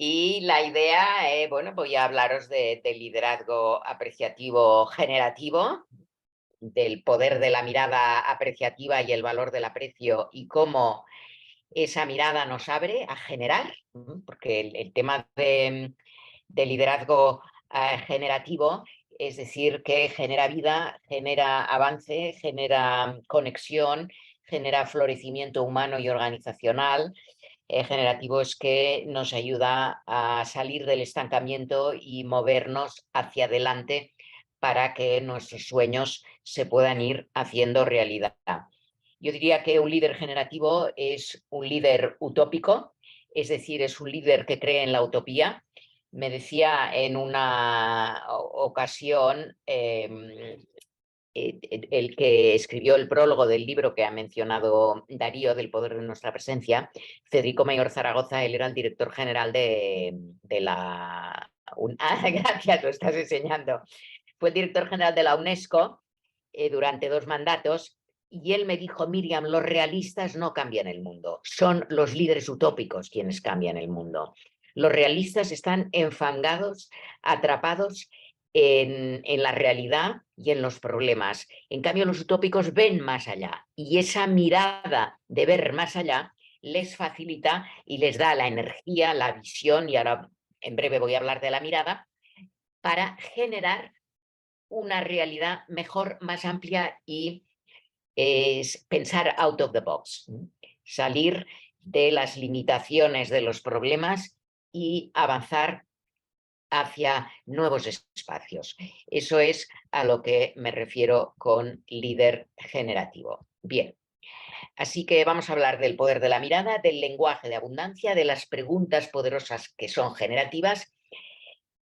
Y la idea, bueno, voy a hablaros de liderazgo apreciativo generativo, del poder de la mirada apreciativa y el valor del aprecio y cómo esa mirada nos abre a generar, porque el tema de liderazgo generativo, es decir, que genera vida, genera avance, genera conexión, genera florecimiento humano y organizacional. Generativo es que nos ayuda a salir del estancamiento y movernos hacia adelante para que nuestros sueños se puedan ir haciendo realidad. Yo diría que un líder generativo es un líder utópico, es decir, es un líder que cree en la utopía. Me decía en una ocasión el que escribió el prólogo del libro que ha mencionado Darío, del poder de nuestra presencia, Federico Mayor Zaragoza. Él era el director general de la... gracias, lo estás enseñando. Fue el director general de la UNESCO durante 2 mandatos. Y él me dijo: Miriam, los realistas no cambian el mundo, son los líderes utópicos quienes cambian el mundo. Los realistas están enfangados, atrapados en la realidad y en los problemas. En cambio, los utópicos ven más allá, y esa mirada de ver más allá les facilita y les da la energía, la visión, y ahora en breve voy a hablar de la mirada, para generar una realidad mejor, más amplia y pensar out of the box, salir de las limitaciones de los problemas y avanzar hacia nuevos espacios. Eso es a lo que me refiero con líder generativo. Bien, así que vamos a hablar del poder de la mirada, del lenguaje de abundancia, de las preguntas poderosas que son generativas,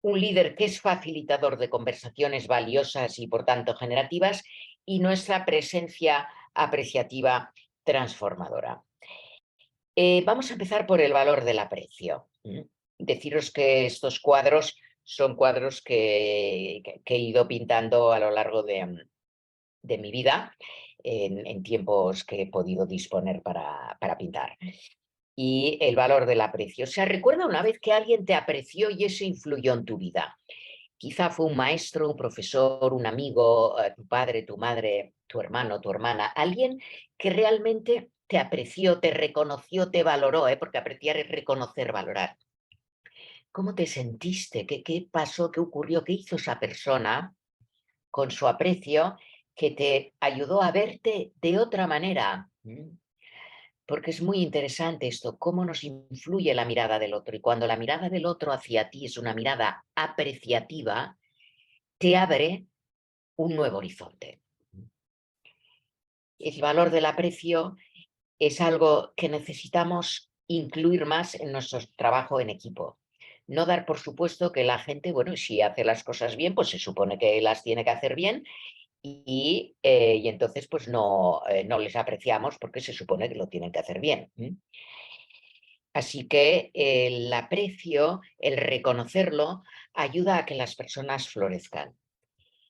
un líder que es facilitador de conversaciones valiosas y por tanto generativas, y nuestra presencia apreciativa transformadora. Vamos a empezar por el valor del aprecio. Deciros que estos cuadros son cuadros que he ido pintando a lo largo de mi vida, en tiempos que he podido disponer para pintar. Y el valor del aprecio. O sea, recuerda una vez que alguien te apreció y eso influyó en tu vida. Quizá fue un maestro, un profesor, un amigo, tu padre, tu madre, tu hermano, tu hermana, alguien que realmente te apreció, te reconoció, te valoró, porque apreciar es reconocer, valorar. ¿Cómo te sentiste? ¿Qué pasó? ¿Qué ocurrió? ¿Qué hizo esa persona con su aprecio que te ayudó a verte de otra manera? Porque es muy interesante esto, cómo nos influye la mirada del otro. Y cuando la mirada del otro hacia ti es una mirada apreciativa, te abre un nuevo horizonte. El valor del aprecio es algo que necesitamos incluir más en nuestro trabajo en equipo. No dar por supuesto que la gente, bueno, si hace las cosas bien, pues se supone que las tiene que hacer bien, y entonces pues no les apreciamos porque se supone que lo tienen que hacer bien. Así que el aprecio, el reconocerlo, ayuda a que las personas florezcan.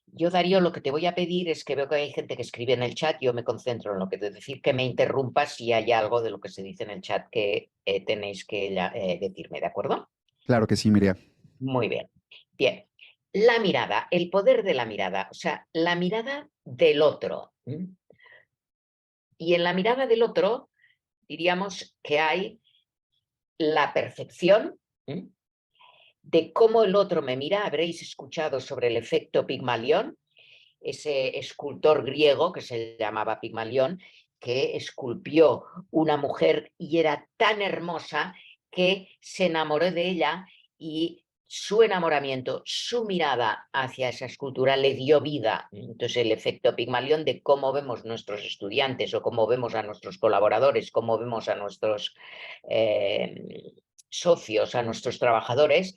Yo, Darío, lo que te voy a pedir es que veo que hay gente que escribe en el chat, yo me concentro en lo que te decir, que me interrumpas si hay algo de lo que se dice en el chat que tenéis que decirme, ¿de acuerdo? Claro que sí, Miriam. Muy bien. Bien. La mirada, el poder de la mirada, o sea, la mirada del otro. Y en la mirada del otro diríamos que hay la percepción de cómo el otro me mira. Habréis escuchado sobre el efecto Pigmalión, ese escultor griego que se llamaba Pigmalión, que esculpió una mujer y era tan hermosa que se enamoró de ella, y su enamoramiento, su mirada hacia esa escultura le dio vida. Entonces el efecto Pigmalión de cómo vemos nuestros estudiantes o cómo vemos a nuestros colaboradores, cómo vemos a nuestros socios, a nuestros trabajadores,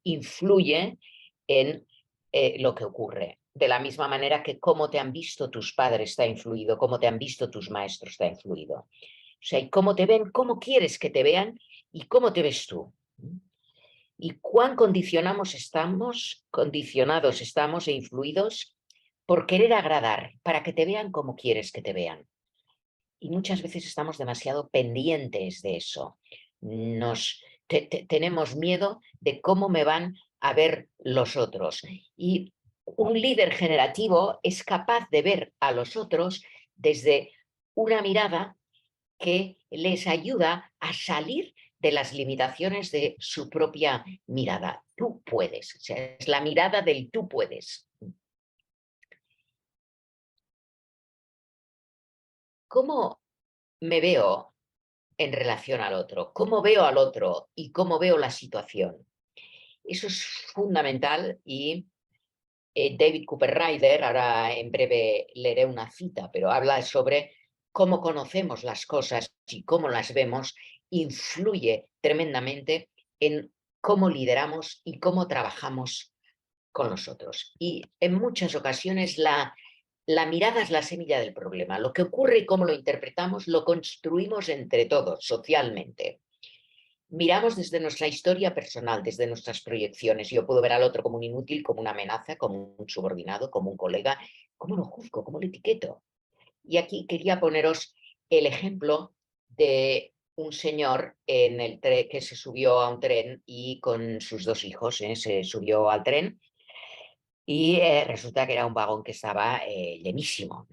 influye en lo que ocurre. De la misma manera que cómo te han visto tus padres está influido, cómo te han visto tus maestros está influido. O sea, y cómo te ven, cómo quieres que te vean y cómo te ves tú. Y cuán condicionados estamos e influidos por querer agradar, para que te vean como quieres que te vean. Y muchas veces estamos demasiado pendientes de eso. Nos tenemos miedo de cómo me van a ver los otros. Y un líder generativo es capaz de ver a los otros desde una mirada que les ayuda a salir de las limitaciones de su propia mirada. Tú puedes, o sea, es la mirada del tú puedes. ¿Cómo me veo en relación al otro? ¿Cómo veo al otro y cómo veo la situación? Eso es fundamental y David Cooper Ryder, ahora en breve leeré una cita, pero habla sobre cómo conocemos las cosas y cómo las vemos, influye tremendamente en cómo lideramos y cómo trabajamos con los otros. Y en muchas ocasiones la mirada es la semilla del problema. Lo que ocurre y cómo lo interpretamos lo construimos entre todos, socialmente. Miramos desde nuestra historia personal, desde nuestras proyecciones. Yo puedo ver al otro como un inútil, como una amenaza, como un subordinado, como un colega. ¿Cómo lo juzgo? ¿Cómo lo etiqueto? Y aquí quería poneros el ejemplo de un señor que se subió a un tren y con sus dos hijos se subió al tren y resulta que era un vagón que estaba llenísimo,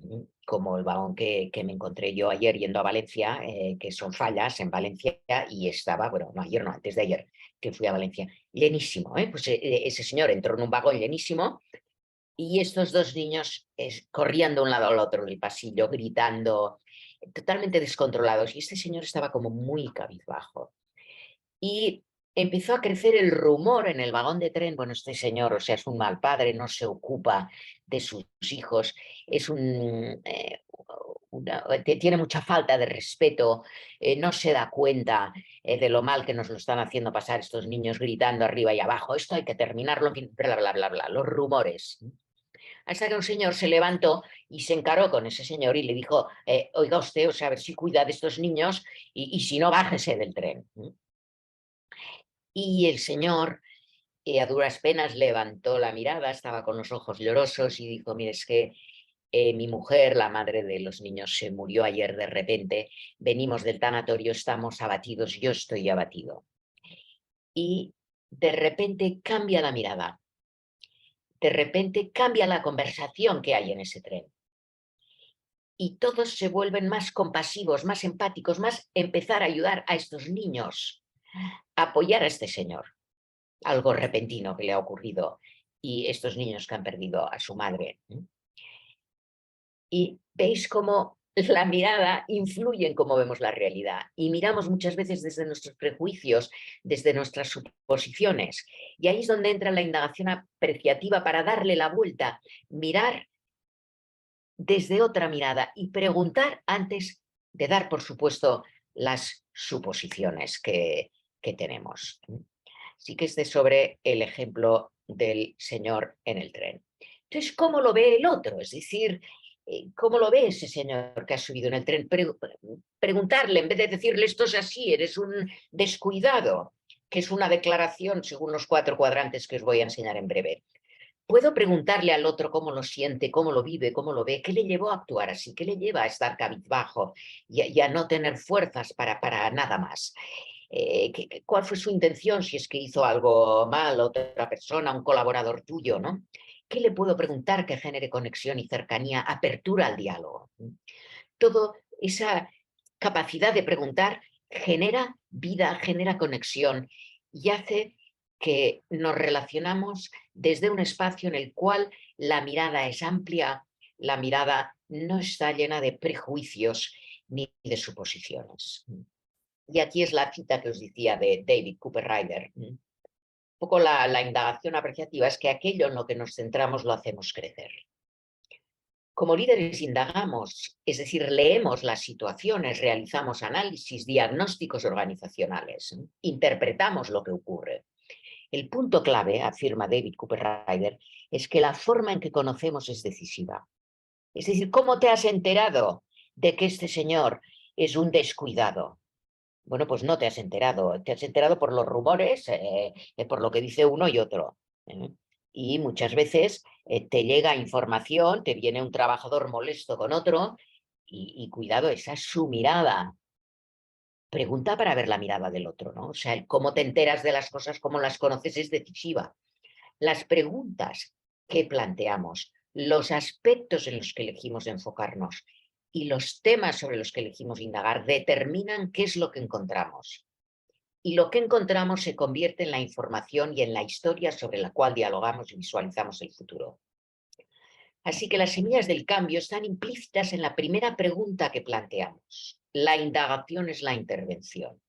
como el vagón que me encontré yo ayer yendo a Valencia, que son fallas en Valencia, y estaba, bueno, no ayer, no, antes de ayer, que fui a Valencia, llenísimo. Pues ese señor entró en un vagón llenísimo y estos dos niños corrían de un lado al otro del pasillo, gritando, totalmente descontrolados. Y este señor estaba como muy cabizbajo. Y empezó a crecer el rumor en el vagón de tren, bueno, este señor, o sea, es un mal padre, no se ocupa de sus hijos, es tiene mucha falta de respeto, no se da cuenta de lo mal que nos lo están haciendo pasar estos niños gritando arriba y abajo, esto hay que terminarlo, bla, bla, bla, bla, los rumores. Hasta que un señor se levantó y se encaró con ese señor y le dijo, oiga usted, o sea, a ver si cuida de estos niños y si no, bájese del tren. Y el señor, a duras penas, levantó la mirada, estaba con los ojos llorosos y dijo, mire, es que mi mujer, la madre de los niños, se murió ayer de repente, venimos del tanatorio, estamos abatidos, yo estoy abatido. Y de repente cambia la mirada, de repente cambia la conversación que hay en ese tren. Y todos se vuelven más compasivos, más empáticos, más empezar a ayudar a estos niños, a apoyar a este señor. Algo repentino que le ha ocurrido y estos niños que han perdido a su madre. Y veis cómo la mirada influye en cómo vemos la realidad y miramos muchas veces desde nuestros prejuicios, desde nuestras suposiciones. Y ahí es donde entra la indagación apreciativa para darle la vuelta, mirar desde otra mirada y preguntar antes de dar, por supuesto, las suposiciones que tenemos. Sí que esté sobre el ejemplo del señor en el tren. Entonces, ¿cómo lo ve el otro? Es decir, ¿cómo lo ve ese señor que ha subido en el tren? Preguntarle, en vez de decirle esto es así, eres un descuidado, que es una declaración según los 4 cuadrantes que os voy a enseñar en breve. Puedo preguntarle al otro cómo lo siente, cómo lo vive, cómo lo ve, qué le llevó a actuar así, qué le lleva a estar cabizbajo y a no tener fuerzas para nada más. ¿Cuál fue su intención si es que hizo algo mal otra persona, un colaborador tuyo, ¿no? ¿Qué le puedo preguntar que genere conexión y cercanía, apertura al diálogo? Toda esa capacidad de preguntar genera vida, genera conexión y hace que nos relacionamos desde un espacio en el cual la mirada es amplia, la mirada no está llena de prejuicios ni de suposiciones. Y aquí es la cita que os decía de David Cooper Ryder. Un poco la indagación apreciativa es que aquello en lo que nos centramos lo hacemos crecer. Como líderes indagamos, es decir, leemos las situaciones, realizamos análisis, diagnósticos organizacionales, interpretamos lo que ocurre. El punto clave, afirma David Cooper Ryder, es que la forma en que conocemos es decisiva. Es decir, ¿cómo te has enterado de que este señor es un descuidado? Bueno, pues no te has enterado por los rumores, por lo que dice uno y otro. ¿eh? Y muchas veces te llega información, te viene un trabajador molesto con otro y cuidado, esa es su mirada. pregunta para ver la mirada del otro, ¿no? O sea, el cómo te enteras de las cosas, cómo las conoces es decisiva. Las preguntas que planteamos, los aspectos en los que elegimos enfocarnos y los temas sobre los que elegimos indagar determinan qué es lo que encontramos. Y lo que encontramos se convierte en la información y en la historia sobre la cual dialogamos y visualizamos el futuro. Así que las semillas del cambio están implícitas en la primera pregunta que planteamos. La indagación es la intervención.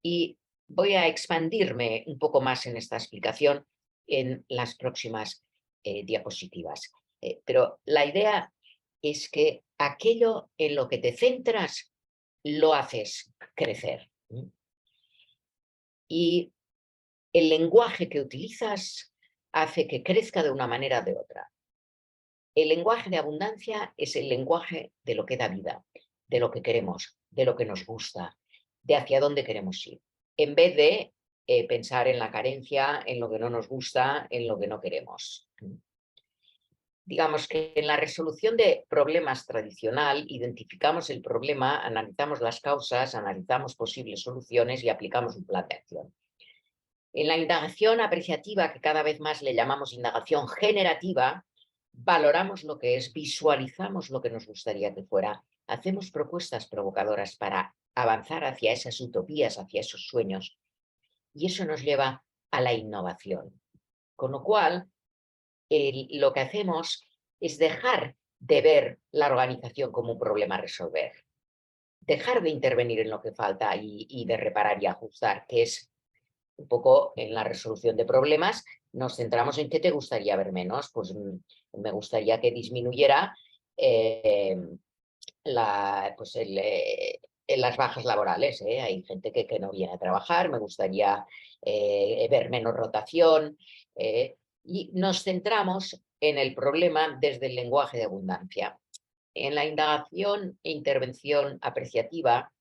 Y voy a expandirme un poco más en esta explicación en las próximas diapositivas. Pero la idea es que aquello en lo que te centras lo haces crecer. Y el lenguaje que utilizas hace que crezca de una manera o de otra. El lenguaje de abundancia es el lenguaje de lo que da vida, de lo que queremos, de lo que nos gusta, de hacia dónde queremos ir, en vez de pensar en la carencia, en lo que no nos gusta, en lo que no queremos. Digamos que en la resolución de problemas tradicional identificamos el problema, analizamos las causas, analizamos posibles soluciones y aplicamos un plan de acción. En la indagación apreciativa, que cada vez más le llamamos indagación generativa, valoramos lo que es, visualizamos lo que nos gustaría que fuera, hacemos propuestas provocadoras para avanzar hacia esas utopías, hacia esos sueños, y eso nos lleva a la innovación. Con lo cual, lo que hacemos es dejar de ver la organización como un problema a resolver, dejar de intervenir en lo que falta y de reparar y ajustar, que es un poco en la resolución de problemas. Nos centramos en qué te gustaría ver menos. Pues me gustaría que disminuyera las bajas laborales. Hay gente que no viene a trabajar, me gustaría ver menos rotación. Y nos centramos en el problema desde el lenguaje de abundancia. En la indagación e intervención apreciativa,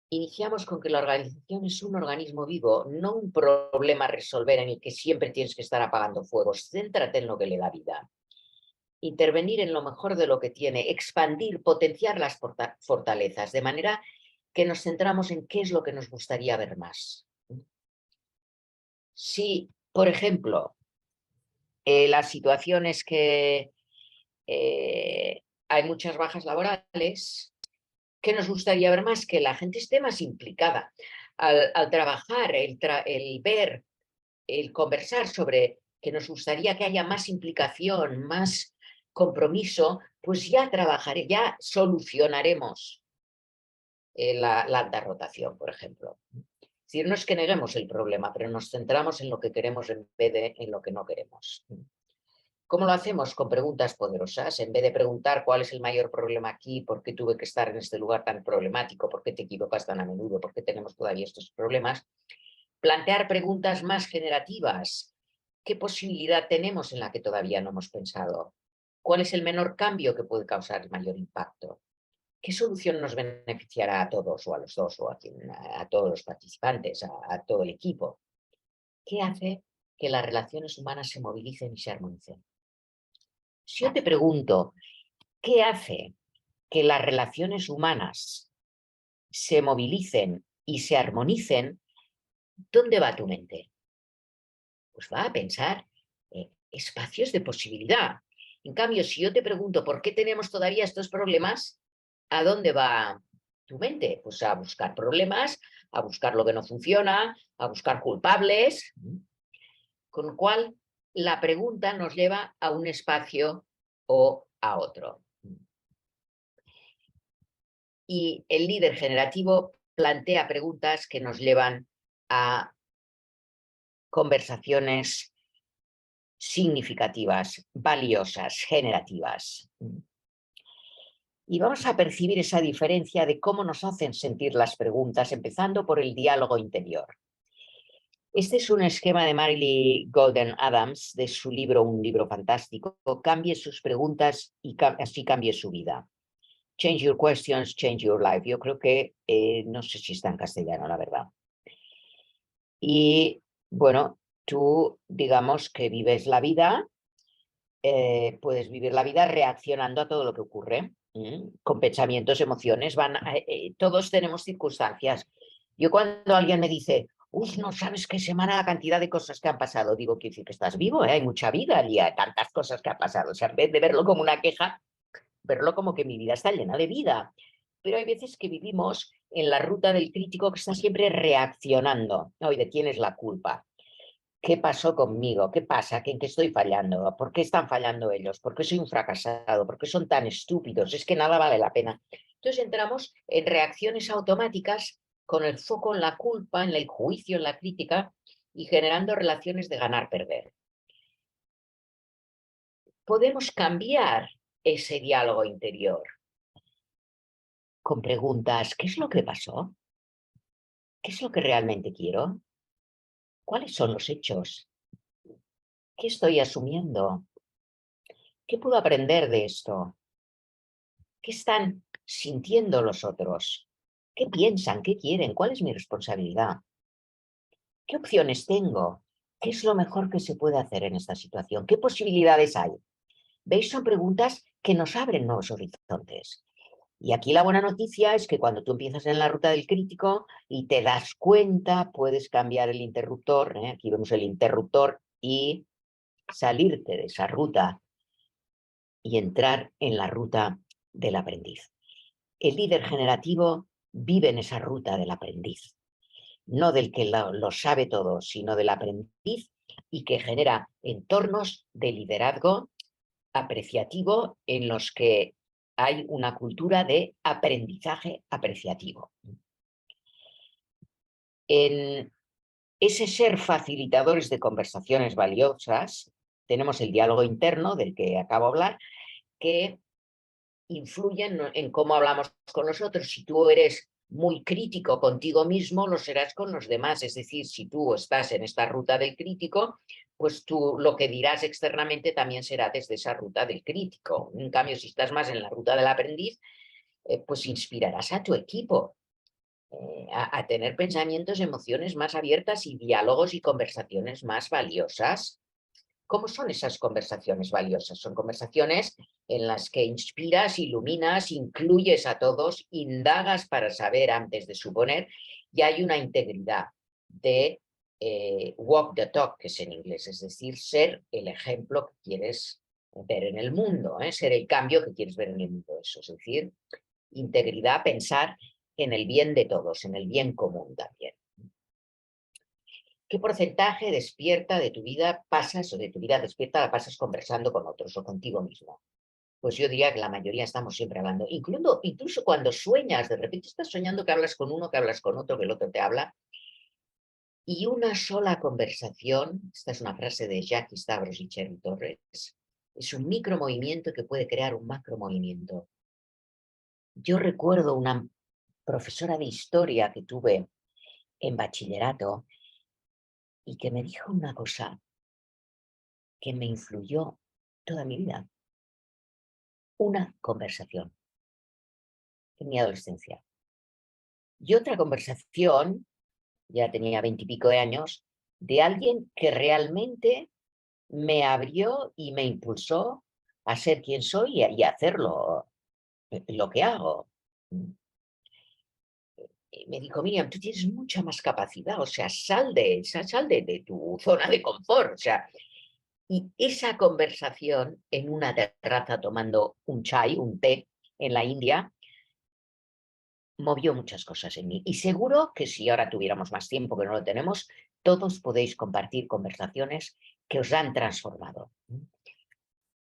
iniciamos con que la organización es un organismo vivo, no un problema a resolver en el que siempre tienes que estar apagando fuegos. Céntrate en lo que le da vida. Intervenir en lo mejor de lo que tiene, expandir, potenciar las fortalezas, de manera que nos centramos en qué es lo que nos gustaría ver más. Si, por ejemplo, la situación es que hay muchas bajas laborales, ¿qué nos gustaría ver más? Que la gente esté más implicada al trabajar, el ver, el conversar sobre que nos gustaría que haya más implicación, más compromiso, pues ya trabajaré, ya solucionaremos la alta rotación, por ejemplo. Es decir, no es que neguemos el problema, pero nos centramos en lo que queremos en vez de en lo que no queremos. ¿Cómo lo hacemos? Con preguntas poderosas. En vez de preguntar cuál es el mayor problema aquí, por qué tuve que estar en este lugar tan problemático, por qué te equivocas tan a menudo, por qué tenemos todavía estos problemas, plantear preguntas más generativas. ¿Qué posibilidad tenemos en la que todavía no hemos pensado? ¿Cuál es el menor cambio que puede causar el mayor impacto? ¿Qué solución nos beneficiará a todos o a los dos o a todos los participantes, a todo el equipo? ¿Qué hace que las relaciones humanas se movilicen y se armonicen? Si yo te pregunto, ¿qué hace que las relaciones humanas se movilicen y se armonicen? ¿Dónde va tu mente? Pues va a pensar espacios de posibilidad. En cambio, si yo te pregunto por qué tenemos todavía estos problemas, ¿a dónde va tu mente? Pues a buscar problemas, a buscar lo que no funciona, a buscar culpables. Con lo cual, la pregunta nos lleva a un espacio o a otro. Y el líder generativo plantea preguntas que nos llevan a conversaciones significativas, valiosas, generativas. Y vamos a percibir esa diferencia de cómo nos hacen sentir las preguntas, empezando por el diálogo interior. Este es un esquema de Marily Golden Adams, de su libro, un libro fantástico, Cambie sus preguntas y así cambie su vida. Change your questions, change your life. Yo creo que, no sé si está en castellano, la verdad. Y bueno, tú digamos que vives la vida, puedes vivir la vida reaccionando a todo lo que ocurre. con pensamientos, emociones, todos tenemos circunstancias. Yo cuando alguien me dice, no sabes qué semana la cantidad de cosas que han pasado, digo, quiere decir que estás vivo, hay mucha vida y hay tantas cosas que han pasado. O sea, en vez de verlo como una queja, verlo como que mi vida está llena de vida. Pero hay veces que vivimos en la ruta del crítico que está siempre reaccionando. ¿No? ¿Y de quién es la culpa? ¿Qué pasó conmigo? ¿Qué pasa? ¿En qué estoy fallando? ¿Por qué están fallando ellos? ¿Por qué soy un fracasado? ¿Por qué son tan estúpidos? Es que nada vale la pena. Entonces entramos en reacciones automáticas con el foco en la culpa, en el juicio, en la crítica y generando relaciones de ganar-perder. Podemos cambiar ese diálogo interior con preguntas, ¿qué es lo que pasó? ¿Qué es lo que realmente quiero? ¿Cuáles son los hechos? ¿Qué estoy asumiendo? ¿Qué puedo aprender de esto? ¿Qué están sintiendo los otros? ¿Qué piensan? ¿Qué quieren? ¿Cuál es mi responsabilidad? ¿Qué opciones tengo? ¿Qué es lo mejor que se puede hacer en esta situación? ¿Qué posibilidades hay? ¿Veis? Son preguntas que nos abren nuevos horizontes. Y aquí la buena noticia es que cuando tú empiezas en la ruta del crítico y te das cuenta, puedes cambiar el interruptor, aquí vemos el interruptor, y salirte de esa ruta y entrar en la ruta del aprendiz. El líder generativo vive en esa ruta del aprendiz, no del que lo sabe todo, sino del aprendiz y que genera entornos de liderazgo apreciativo en los que hay una cultura de aprendizaje apreciativo. En ese ser facilitadores de conversaciones valiosas, tenemos el diálogo interno del que acabo de hablar, que influyen en cómo hablamos con los otros. Si tú eres muy crítico contigo mismo, lo serás con los demás. Es decir, si tú estás en esta ruta del crítico, pues tú lo que dirás externamente también será desde esa ruta del crítico. En cambio, si estás más en la ruta del aprendiz, pues inspirarás a tu equipo a tener pensamientos, emociones más abiertas y diálogos y conversaciones más valiosas. ¿Cómo son esas conversaciones valiosas? Son conversaciones en las que inspiras, iluminas, incluyes a todos, indagas para saber antes de suponer, y hay una integridad de walk the talk, que es en inglés, es decir, ser el ejemplo que quieres ver en el mundo, ser el cambio que quieres ver en el mundo. Eso es decir, integridad, pensar en el bien de todos, en el bien común también. ¿Qué porcentaje despierta de tu vida pasas o de tu vida despierta la pasas conversando con otros o contigo mismo? Pues yo diría que la mayoría estamos siempre hablando. Incluso cuando sueñas, de repente estás soñando que hablas con uno, que hablas con otro, que el otro te habla. Y una sola conversación, esta es una frase de Jackie Stavros y Cherry Torres, es un micromovimiento que puede crear un macromovimiento. Yo recuerdo una profesora de historia que tuve en bachillerato y que me dijo una cosa que me influyó toda mi vida. Una conversación en mi adolescencia. Y otra conversación, ya tenía 20 y pico de años, de alguien que realmente me abrió y me impulsó a ser quien soy y a hacer lo que hago. Me dijo, Miriam, tú tienes mucha más capacidad, o sea, sal de tu zona de confort, o sea, y esa conversación en una terraza tomando un chai, un té en la India, movió muchas cosas en mí. Y seguro que si ahora tuviéramos más tiempo, que no lo tenemos, todos podéis compartir conversaciones que os han transformado.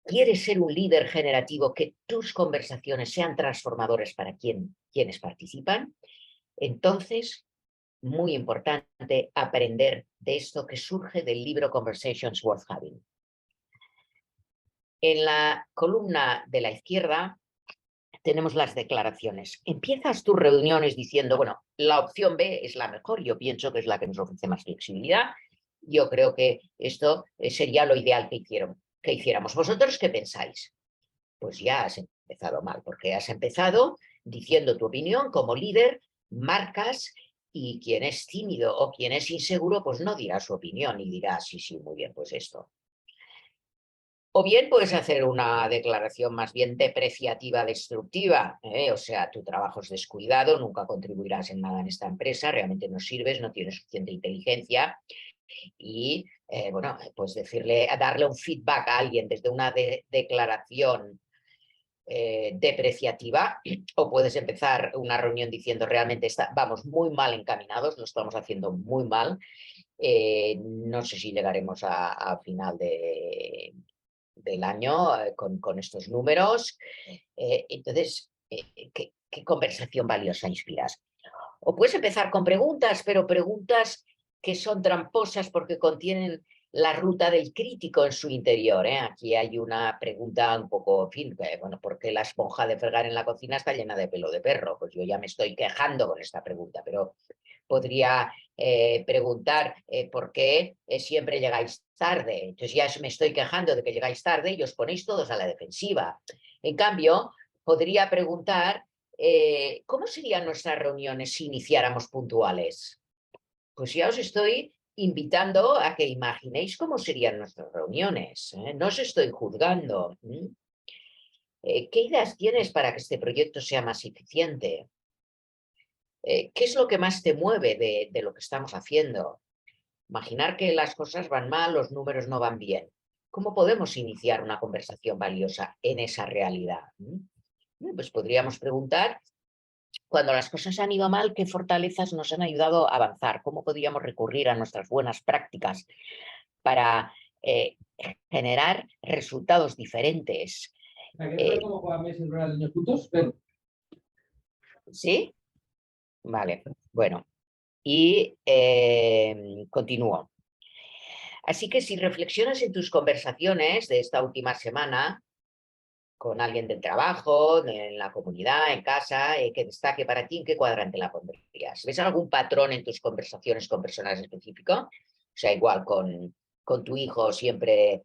¿Quieres ser un líder generativo, que tus conversaciones sean transformadores para quienes participan? Entonces, muy importante aprender de esto que surge del libro Conversations Worth Having. En la columna de la izquierda tenemos las declaraciones. Empiezas tus reuniones diciendo, bueno, la opción B es la mejor, yo pienso que es la que nos ofrece más flexibilidad, yo creo que esto sería lo ideal que hiciéramos. ¿Vosotros qué pensáis? Pues ya has empezado mal, porque has empezado diciendo tu opinión como líder, marcas, y quien es tímido o quien es inseguro, pues no dirá su opinión y dirá, sí, sí, muy bien, pues esto. O bien puedes hacer una declaración más bien depreciativa, destructiva, ¿eh? O sea, tu trabajo es descuidado, nunca contribuirás en nada en esta empresa, realmente no sirves, no tienes suficiente inteligencia y, bueno, pues darle un feedback a alguien desde una declaración depreciativa, o puedes empezar una reunión diciendo realmente vamos muy mal encaminados, lo estamos haciendo muy mal, no sé si llegaremos a final del año con estos números. Entonces, ¿qué conversación valiosa inspiras? O puedes empezar con preguntas, pero preguntas que son tramposas porque contienen la ruta del crítico en su interior, ¿eh? Aquí hay una pregunta un poco, en fin, bueno, ¿por qué la esponja de fregar en la cocina está llena de pelo de perro? Pues yo ya me estoy quejando con esta pregunta, pero podría preguntar por qué siempre llegáis tarde. Entonces ya me estoy quejando de que llegáis tarde y os ponéis todos a la defensiva. En cambio, podría preguntar ¿cómo serían nuestras reuniones si iniciáramos puntuales? Pues ya os estoy invitando a que imaginéis cómo serían nuestras reuniones. No os estoy juzgando. ¿Qué ideas tienes para que este proyecto sea más eficiente? ¿Qué es lo que más te mueve de lo que estamos haciendo? Imaginar que las cosas van mal, los números no van bien. ¿Cómo podemos iniciar una conversación valiosa en esa realidad? Pues podríamos preguntar, cuando las cosas han ido mal, ¿qué fortalezas nos han ayudado a avanzar? ¿Cómo podríamos recurrir a nuestras buenas prácticas para generar resultados diferentes? ¿Quieres ver cómo juegan Messi y Ronaldinho juntos? Ven. ¿Sí? Vale, bueno. Y continúo. Así que si reflexionas en tus conversaciones de esta última semana con alguien del trabajo, en la comunidad, en casa, que destaque para ti, ¿en qué cuadrante la pondrías? ¿Ves algún patrón en tus conversaciones con personas específicas? O sea, igual con tu hijo siempre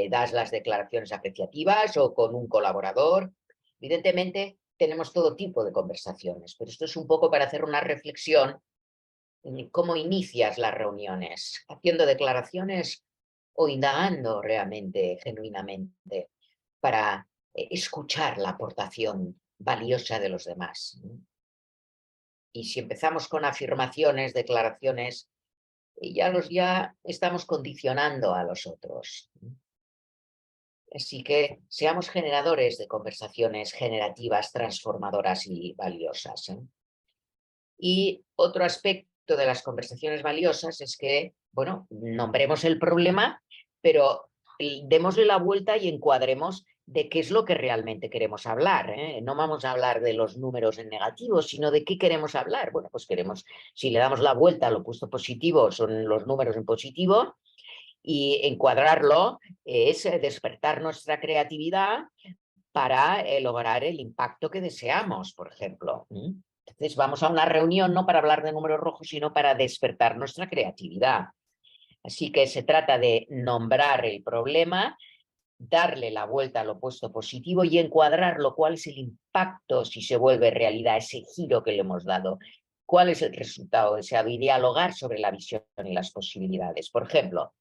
das las declaraciones apreciativas o con un colaborador. Evidentemente, tenemos todo tipo de conversaciones, pero esto es un poco para hacer una reflexión en cómo inicias las reuniones, haciendo declaraciones o indagando realmente, genuinamente, para escuchar la aportación valiosa de los demás. Y si empezamos con afirmaciones, declaraciones, ya estamos condicionando a los otros. Así que seamos generadores de conversaciones generativas, transformadoras y valiosas. Y otro aspecto de las conversaciones valiosas es que, bueno, nombremos el problema, pero démosle la vuelta y encuadremos de qué es lo que realmente queremos hablar. No vamos a hablar de los números en negativo, sino de qué queremos hablar. Bueno, pues si le damos la vuelta al opuesto positivo, son los números en positivo, y encuadrarlo es despertar nuestra creatividad para lograr el impacto que deseamos, por ejemplo. Entonces vamos a una reunión no para hablar de números rojos, sino para despertar nuestra creatividad. Así que se trata de nombrar el problema, darle la vuelta al opuesto positivo y encuadrarlo. ¿Cuál es el impacto si se vuelve realidad ese giro que le hemos dado? ¿Cuál es el resultado deseado? Y dialogar sobre la visión y las posibilidades. Por ejemplo,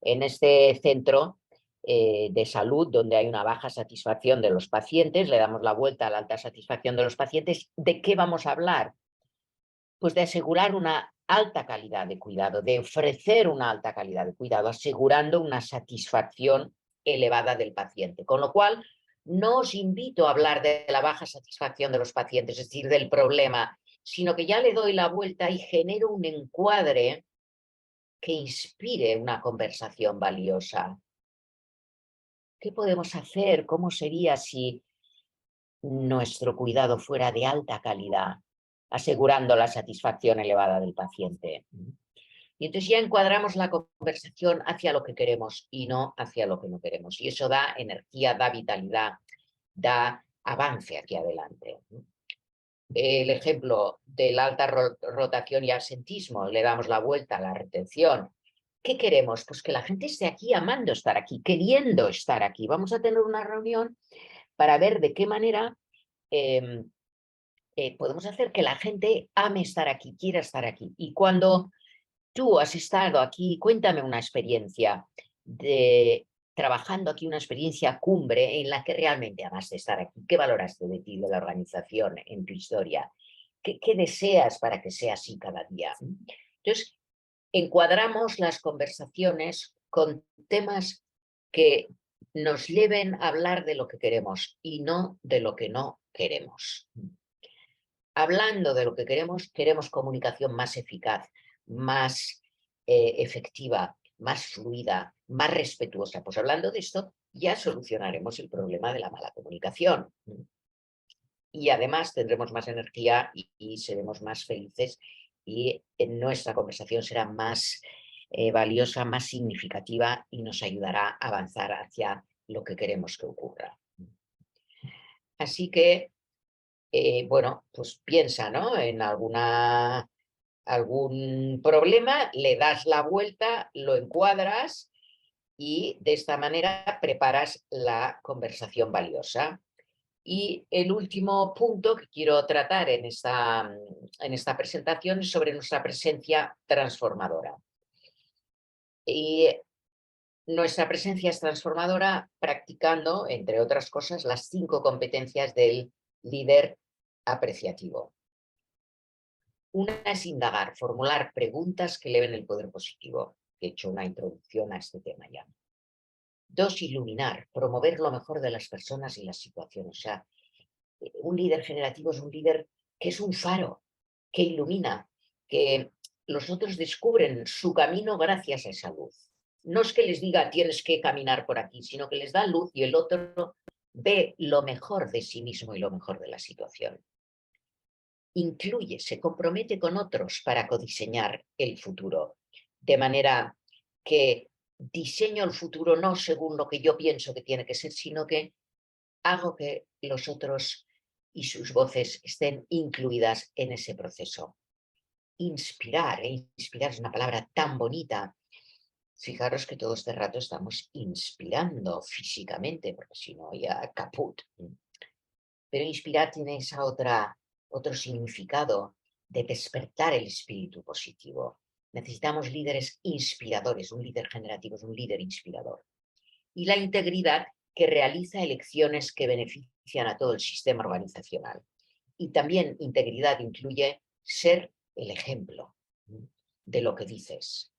en este centro de salud donde hay una baja satisfacción de los pacientes, le damos la vuelta a la alta satisfacción de los pacientes. ¿De qué vamos a hablar? Pues de asegurar una alta calidad de cuidado, de ofrecer una alta calidad de cuidado, asegurando una satisfacción elevada del paciente. Con lo cual, no os invito a hablar de la baja satisfacción de los pacientes, es decir, del problema, sino que ya le doy la vuelta y genero un encuadre que inspire una conversación valiosa. ¿Qué podemos hacer? ¿Cómo sería si nuestro cuidado fuera de alta calidad, asegurando la satisfacción elevada del paciente? Y entonces ya encuadramos la conversación hacia lo que queremos y no hacia lo que no queremos. Y eso da energía, da vitalidad, da avance hacia adelante. El ejemplo de la alta rotación y absentismo, le damos la vuelta a la retención. ¿Qué queremos? Pues que la gente esté aquí amando estar aquí, queriendo estar aquí. Vamos a tener una reunión para ver de qué manera podemos hacer que la gente ame estar aquí, quiera estar aquí. Y cuando tú has estado aquí, cuéntame una experiencia de trabajando aquí una experiencia cumbre en la que realmente amaste estar aquí. ¿Qué valoraste de ti, de la organización, en tu historia? ¿Qué deseas para que sea así cada día? Entonces, encuadramos las conversaciones con temas que nos lleven a hablar de lo que queremos y no de lo que no queremos. Hablando de lo que queremos comunicación más eficaz, más efectiva, más fluida, más respetuosa. Pues hablando de esto, ya solucionaremos el problema de la mala comunicación. Y además tendremos más energía y seremos más felices y nuestra conversación será más valiosa, más significativa y nos ayudará a avanzar hacia lo que queremos que ocurra. Así que, bueno, pues piensa, ¿no?, en algún problema, le das la vuelta, lo encuadras y de esta manera preparas la conversación valiosa. Y el último punto que quiero tratar en esta presentación es sobre nuestra presencia transformadora. Y nuestra presencia es transformadora practicando, entre otras cosas, las 5 competencias del líder apreciativo. Una es indagar, formular preguntas que eleven el poder positivo. He hecho una introducción a este tema ya. 2, iluminar, promover lo mejor de las personas y las situaciones. O sea, un líder generativo es un líder que es un faro, que ilumina, que los otros descubren su camino gracias a esa luz. No es que les diga tienes que caminar por aquí, sino que les da luz y el otro ve lo mejor de sí mismo y lo mejor de la situación. Incluye, se compromete con otros para codiseñar el futuro, de manera que diseño el futuro no según lo que yo pienso que tiene que ser, sino que hago que los otros y sus voces estén incluidas en ese proceso. Inspirar, inspirar es una palabra tan bonita. Fijaros que todo este rato estamos inspirando físicamente, porque si no ya caput. Pero inspirar tiene otro significado de despertar el espíritu positivo. Necesitamos líderes inspiradores, un líder generativo es un líder inspirador. Y la integridad, que realiza elecciones que benefician a todo el sistema organizacional. Y también integridad incluye ser el ejemplo de lo que dices.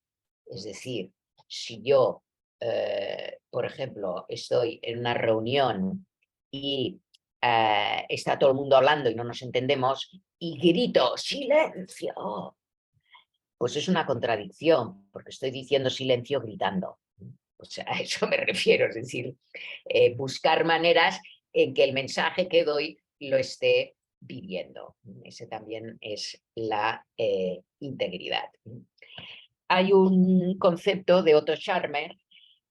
Es decir, si yo, por ejemplo, estoy en una reunión y está todo el mundo hablando y no nos entendemos y grito ¡silencio! Pues es una contradicción, porque estoy diciendo silencio gritando. O sea, a eso me refiero, es decir, buscar maneras en que el mensaje que doy lo esté viviendo. Ese también es la integridad. Hay un concepto de Otto Scharmer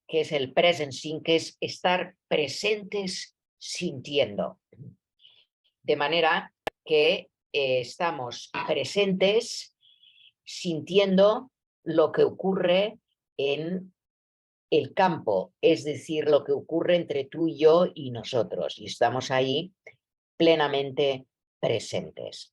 que es el presencing, que es estar presentes sintiendo. De manera que estamos presentes sintiendo lo que ocurre en el campo, es decir, lo que ocurre entre tú y yo y nosotros, y estamos ahí plenamente presentes.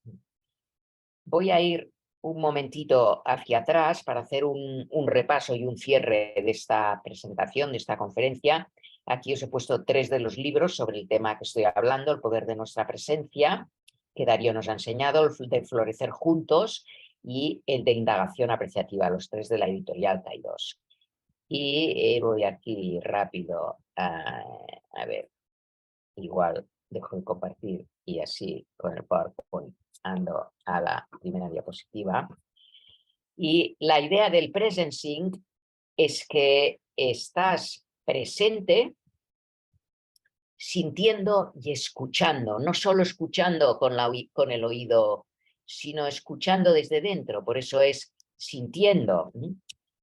Voy a ir un momentito hacia atrás para hacer un repaso y un cierre de esta presentación, de esta conferencia. Aquí os he puesto 3 de los libros sobre el tema que estoy hablando, El poder de nuestra presencia, que Darío nos ha enseñado, el de Florecer juntos y el de Indagación apreciativa, los 3 de la editorial Kairos. Y voy aquí rápido a ver, igual dejo de compartir y así con el PowerPoint ando a la primera diapositiva. Y la idea del presencing es que estás presente sintiendo y escuchando, no solo escuchando con el oído, sino escuchando desde dentro, por eso es sintiendo.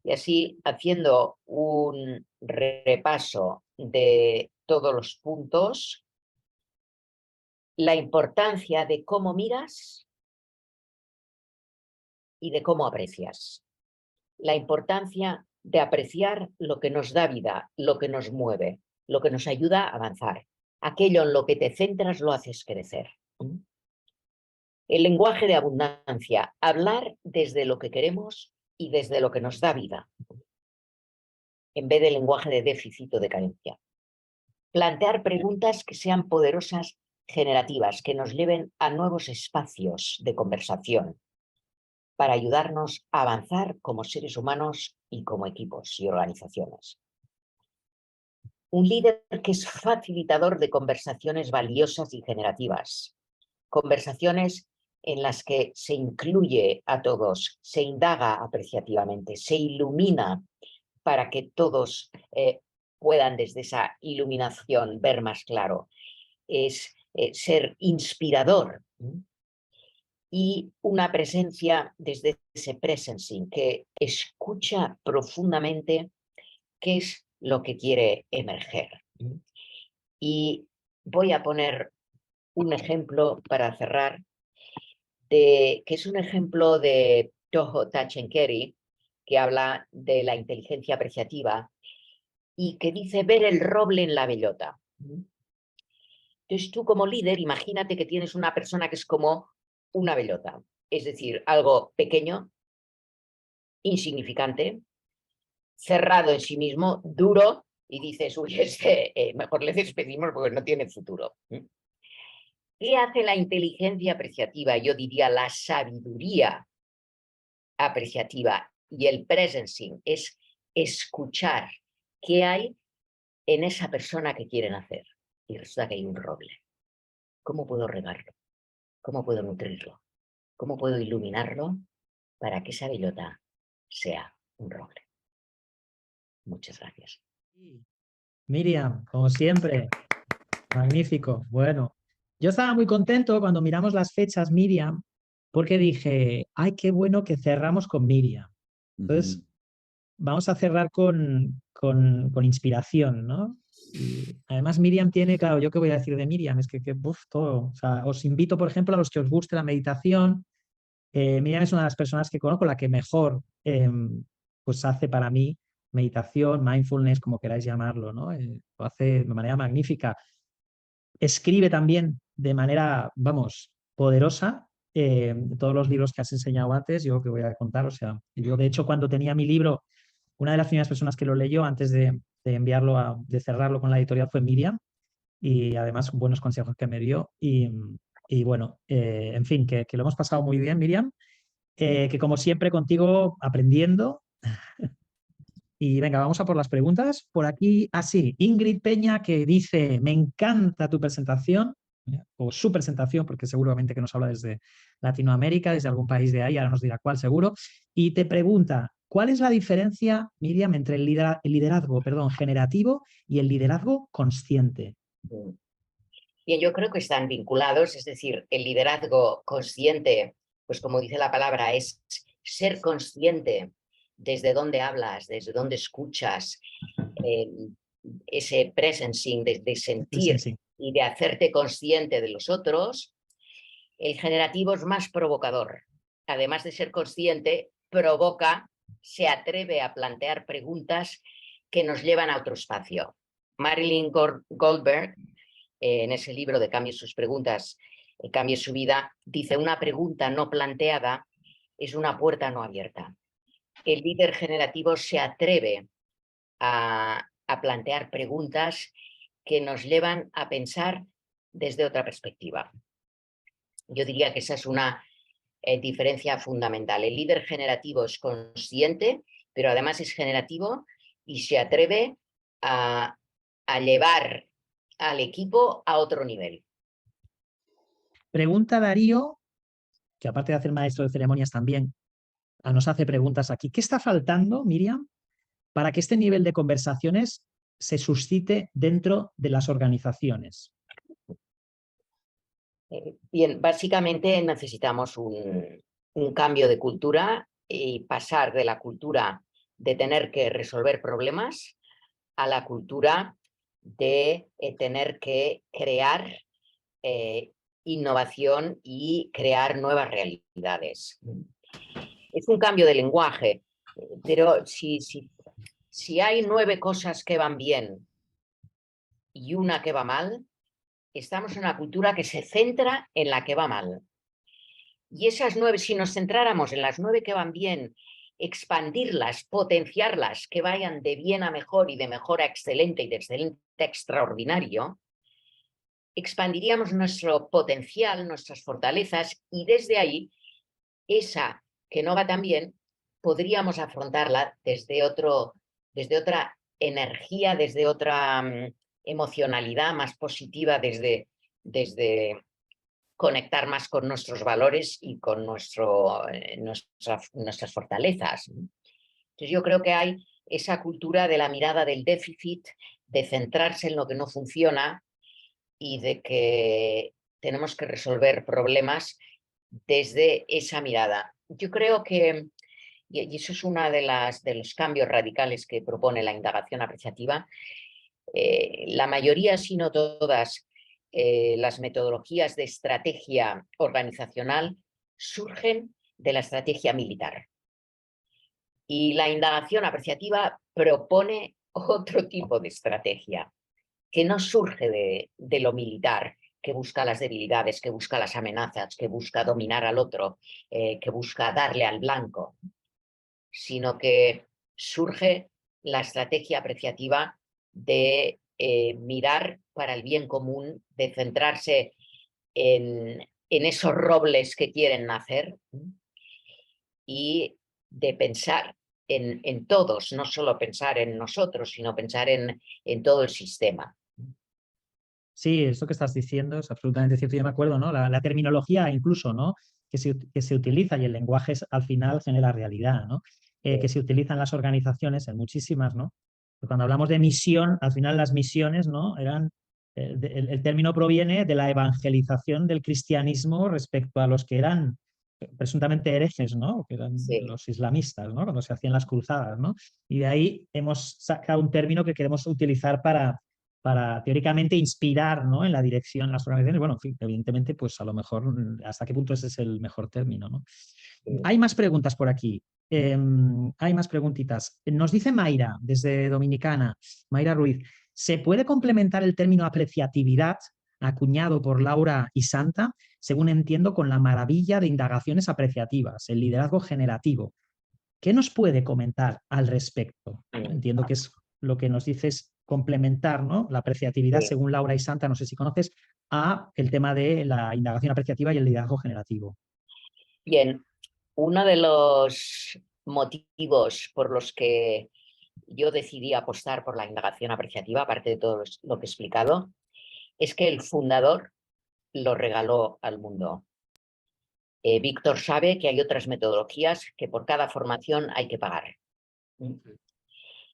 Y así, haciendo un repaso de todos los puntos, la importancia de cómo miras y de cómo aprecias. La importancia de apreciar lo que nos da vida, lo que nos mueve, lo que nos ayuda a avanzar. Aquello en lo que te centras lo haces crecer. El lenguaje de abundancia, hablar desde lo que queremos y desde lo que nos da vida. en vez de lenguaje de déficit o de carencia. Plantear preguntas que sean poderosas, generativas, que nos lleven a nuevos espacios de conversación para ayudarnos a avanzar como seres humanos y como equipos y organizaciones. Un líder que es facilitador de conversaciones valiosas y generativas, conversaciones en las que se incluye a todos, se indaga apreciativamente, se ilumina para que todos puedan desde esa iluminación ver más claro. Es ser inspirador y una presencia desde ese presencing que escucha profundamente qué es lo que quiere emerger. Y voy a poner un ejemplo para cerrar, que es un ejemplo de Toho Tachenkeri, que habla de la inteligencia apreciativa y que dice ver el roble en la bellota. Entonces tú como líder, imagínate que tienes una persona que es como una bellota, es decir, algo pequeño, insignificante, cerrado en sí mismo, duro, y dices, uy, mejor le despedimos porque no tiene futuro. ¿Qué hace la inteligencia apreciativa? Yo diría la sabiduría apreciativa y el presencing es escuchar qué hay en esa persona que quieren hacer. Y resulta que hay un roble. ¿Cómo puedo regarlo? ¿Cómo puedo nutrirlo? ¿Cómo puedo iluminarlo para que esa bellota sea un roble? Muchas gracias. Miriam, como siempre, magnífico. Bueno, yo estaba muy contento cuando miramos las fechas, Miriam, porque dije, ay, qué bueno que cerramos con Miriam. Entonces, vamos a cerrar con inspiración, ¿no? Y además Miriam tiene, claro, ¿yo qué voy a decir de Miriam? Es que todo. O sea, os invito, por ejemplo, a los que os guste la meditación. Miriam es una de las personas que conozco, la que mejor pues hace para mí meditación, mindfulness, como queráis llamarlo, ¿no? Lo hace de manera magnífica. Escribe también de manera, vamos, poderosa. Todos los libros que has enseñado antes, yo que voy a contar, o sea, yo de hecho cuando tenía mi libro, una de las primeras personas que lo leyó antes de enviarlo, de cerrarlo con la editorial fue Miriam, y además buenos consejos que me dio. Y bueno, en fin, que lo hemos pasado muy bien, Miriam, que como siempre contigo aprendiendo. Y venga, vamos a por las preguntas. Por aquí, así, Ingrid Peña que dice, me encanta tu presentación, o su presentación, porque seguramente que nos habla desde Latinoamérica, desde algún país de ahí, ahora nos dirá cuál seguro, y te pregunta, ¿cuál es la diferencia, Miriam, entre el liderazgo, generativo y el liderazgo consciente? Bien, yo creo que están vinculados, es decir, el liderazgo consciente, pues como dice la palabra, es ser consciente desde dónde hablas, desde dónde escuchas, ese presencing, de sentir y de hacerte consciente de los otros. El generativo es más provocador. Además de ser consciente, provoca, se atreve a plantear preguntas que nos llevan a otro espacio. Marilyn Goldberg, en ese libro de Cambie sus preguntas, cambie su vida, dice, una pregunta no planteada es una puerta no abierta. El líder generativo se atreve a plantear preguntas que nos llevan a pensar desde otra perspectiva. Yo diría que esa es una diferencia fundamental. El líder generativo es consciente, pero además es generativo y se atreve a llevar al equipo a otro nivel. Pregunta Darío, que aparte de hacer maestro de ceremonias también, nos hace preguntas aquí. ¿Qué está faltando, Miriam, para que este nivel de conversaciones se suscite dentro de las organizaciones? Bien, básicamente necesitamos un cambio de cultura y pasar de la cultura de tener que resolver problemas a la cultura de tener que crear innovación y crear nuevas realidades. Es un cambio de lenguaje, pero si hay 9 cosas que van bien y una que va mal, estamos en una cultura que se centra en la que va mal. Y esas 9, si nos centráramos en las 9 que van bien expandirlas, potenciarlas, que vayan de bien a mejor y de mejor a excelente y de excelente a extraordinario, expandiríamos nuestro potencial, nuestras fortalezas, y desde ahí, esa que no va tan bien, podríamos afrontarla desde otra energía, desde otra emocionalidad más positiva, desde conectar más con nuestros valores y con nuestras fortalezas. Entonces yo creo que hay esa cultura de la mirada del déficit, de centrarse en lo que no funciona y de que tenemos que resolver problemas desde esa mirada. Yo creo que, y eso es uno de los cambios radicales que propone la indagación apreciativa, la mayoría, si no todas, las metodologías de estrategia organizacional surgen de la estrategia militar. Y la indagación apreciativa propone otro tipo de estrategia que no surge de lo militar, que busca las debilidades, que busca las amenazas, que busca dominar al otro, que busca darle al blanco, sino que surge la estrategia apreciativa de mirar para el bien común, de centrarse en esos robles que quieren nacer y de pensar en todos, no solo pensar en nosotros, sino pensar en todo el sistema. Sí, eso que estás diciendo es absolutamente cierto. Yo me acuerdo, ¿no? La terminología incluso, ¿no? Que se utiliza y el lenguaje al final genera realidad, ¿no? Que se utilizan las organizaciones, en muchísimas, ¿no? Cuando hablamos de misión, al final las misiones, ¿no? Eran, el término proviene de la evangelización del cristianismo respecto a los que eran presuntamente herejes, ¿no? Que eran los islamistas, ¿no? Cuando se hacían las cruzadas, ¿no? Y de ahí hemos sacado un término que queremos utilizar para teóricamente inspirar, ¿no? En la dirección de las organizaciones. Bueno, en fin, evidentemente, pues a lo mejor hasta qué punto ese es el mejor término, ¿no? Hay más preguntas por aquí. Hay más preguntitas. Nos dice Mayra, desde Dominicana, Mayra Ruiz, ¿se puede complementar el término apreciatividad, acuñado por Laura y Santa, según entiendo, con la maravilla de indagaciones apreciativas, el liderazgo generativo? ¿Qué nos puede comentar al respecto? Entiendo que es lo que nos dices complementar, ¿no? La apreciatividad, según Laura y Santa, no sé si conoces, a el tema de la indagación apreciativa y el liderazgo generativo. Bien, uno de los motivos por los que yo decidí apostar por la indagación apreciativa, aparte de todo lo que he explicado, es que el fundador lo regaló al mundo. Víctor sabe que hay otras metodologías que por cada formación hay que pagar.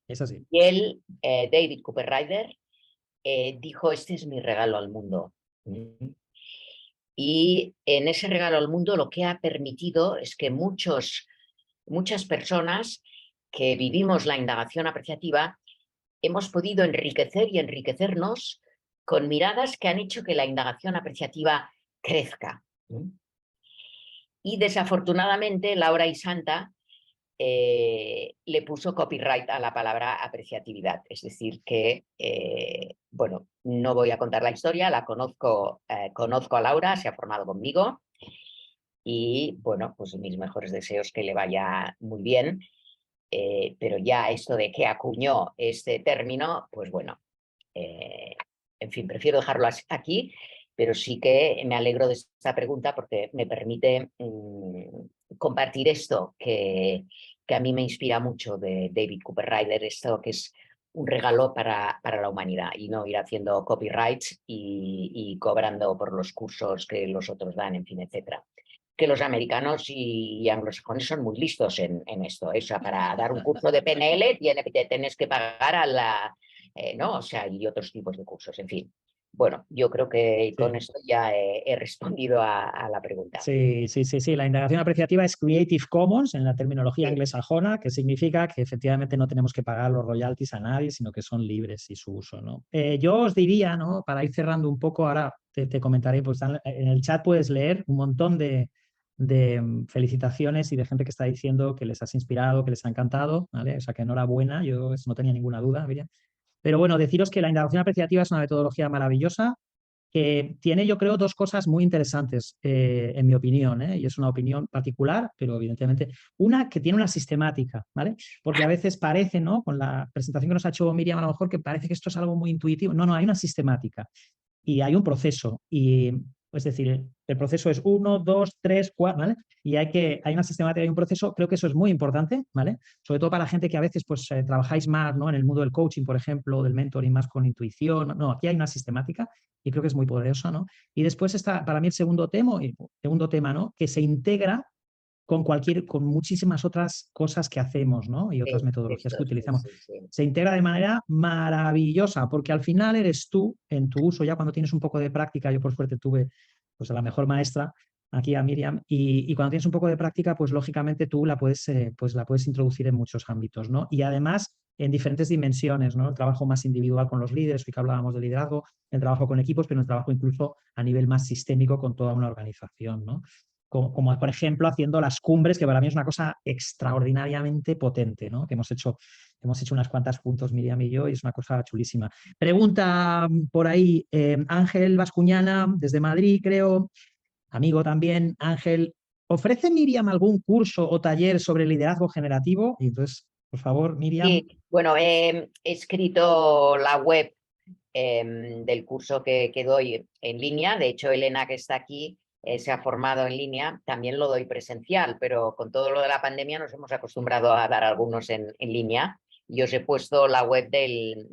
Es así. Y él, David Cooper-Ryder, dijo, este es mi regalo al mundo. Y en ese regalo al mundo lo que ha permitido es que muchas personas que vivimos la indagación apreciativa hemos podido enriquecer y enriquecernos con miradas que han hecho que la indagación apreciativa crezca. Y desafortunadamente Laura y Santa le puso copyright a la palabra apreciatividad. Es decir, que, bueno, no voy a contar la historia, la conozco a Laura, se ha formado conmigo y, bueno, pues mis mejores deseos que le vaya muy bien. Pero ya esto de que acuñó este término, pues bueno, en fin, prefiero dejarlo aquí, pero sí que me alegro de esta pregunta porque me permite compartir esto que a mí me inspira mucho de David Cooper-Ryder, esto que es un regalo para la humanidad y no ir haciendo copyrights y cobrando por los cursos que los otros dan, en fin, etcétera. Que los americanos y anglosajones son muy listos en esto. O sea, para dar un curso de PNL tienes que pagar a la... ¿no? O sea, y otros tipos de cursos, en fin. Bueno, yo creo que con esto ya he respondido a la pregunta. Sí. La indagación apreciativa es Creative Commons en la terminología anglosajona, que significa que efectivamente no tenemos que pagar los royalties a nadie, sino que son libres y su uso, ¿no? Yo os diría, ¿no? Para ir cerrando un poco, ahora te comentaré, pues en el chat puedes leer un montón de felicitaciones y de gente que está diciendo que les has inspirado, que les ha encantado, ¿vale? O sea, que enhorabuena, yo eso no tenía ninguna duda, Miriam. Pero bueno, deciros que la indagación apreciativa es una metodología maravillosa, que tiene, yo creo, dos cosas muy interesantes, en mi opinión, y es una opinión particular, pero evidentemente, una que tiene una sistemática, ¿vale? Porque a veces parece, ¿no? Con la presentación que nos ha hecho Miriam, a lo mejor que parece que esto es algo muy intuitivo. No, no, hay una sistemática y hay un proceso. Y es decir, el proceso es 1, 2, 3, 4, ¿vale? Y hay una sistemática y un proceso. Creo que eso es muy importante, ¿vale? Sobre todo para la gente que a veces pues trabajáis más, ¿no? En el mundo del coaching, por ejemplo, del mentoring más con intuición. No, aquí hay una sistemática y creo que es muy poderosa, ¿no? Y después está para mí el segundo tema, ¿no? Que se integra con muchísimas otras cosas que hacemos, ¿no? Y otras metodologías que Sí, utilizamos. sí, sí. Se integra de manera maravillosa, porque al final eres tú en tu uso, ya cuando tienes un poco de práctica. Yo por suerte tuve pues a la mejor maestra aquí, a Miriam, y cuando tienes un poco de práctica, pues lógicamente tú pues la puedes introducir en muchos ámbitos, ¿no? Y además en diferentes dimensiones, ¿no? El trabajo más individual con los líderes, hoy que hablábamos de liderazgo, el trabajo con equipos, pero el trabajo incluso a nivel más sistémico con toda una organización, ¿no? Como por ejemplo haciendo las cumbres, que para mí es una cosa extraordinariamente potente, ¿no? Que hemos hecho unas cuantas puntos, Miriam y yo, y es una cosa chulísima. Pregunta por ahí, Ángel Bascuñana, desde Madrid, creo, amigo también, Ángel, ¿ofrece Miriam algún curso o taller sobre liderazgo generativo? Y entonces, por favor, Miriam. Sí, bueno, he escrito la web del curso que doy en línea. De hecho, Elena, que está aquí, se ha formado en línea. También lo doy presencial, pero con todo lo de la pandemia nos hemos acostumbrado a dar algunos en línea. Y os he puesto la web del